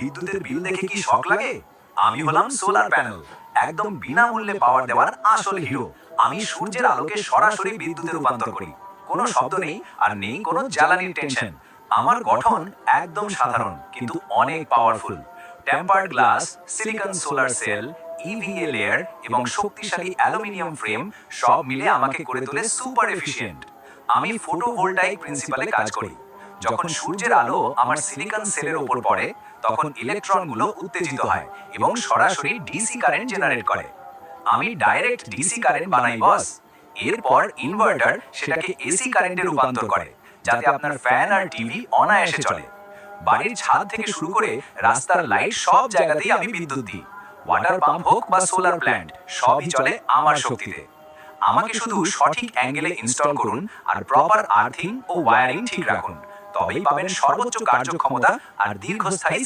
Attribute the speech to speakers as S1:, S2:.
S1: বিদ্যুতের বিল দেখে কি শক লাগে? আমি হলাম সোলার প্যানেল, একদম বিনামূল্যে পাওয়ার দেওয়ার আসল হিরো। আমি সূর্যের আলোকে সরাসরি বিদ্যুতে রূপান্তর করি। কোনো শব্দ নেই আর নেই কোনো জ্বালানির টেনশন। আমার গঠন একদম সাধারণ কিন্তু অনেক powerful. Tempered glass, silicon solar cell, EVA layer এবং শক্তিশালী অ্যালুমিনিয়াম ফ্রেম সব মিলে আমাকে করে তোলে সুপার এফিশিয়েন্ট। আমি ফটোভোল্টাইক প্রিন্সিপালে কাজ করি। যখন সূর্যের আলো আমার সিলিকন সেলের উপর পড়ে, তখন ইলেকট্রনগুলো উত্তেজিত হয় এবং সরাসরি ডিসি কারেন্ট জেনারেট করে। আমি ডাইরেক্ট ডিসি কারেন্ট বানাই বস। এরপর ইনভার্টার সেটাকে এসি কারেন্টে রূপান্তর করে, যাতে আপনার ফ্যান আর টিভি অনায়াসে চলে। বাড়ির ছাদ থেকে শুরু করে রাস্তার লাইট সব জায়গাতেই আমি বিদ্যুৎ দিই। ওয়াটার পাম্প হোক বা সোলার প্ল্যান্ট, সবই চলে আমার শক্তিতে। আমাকে শুধু সঠিক অ্যাঙ্গেলে ইনস্টল করুন আর প্রপার আর্থিং ও ওয়্যারিং ঠিক রাখুন, তবেই পাবেন সর্বোচ্চ কার্যক্ষমতা আর দীর্ঘস্থায়ী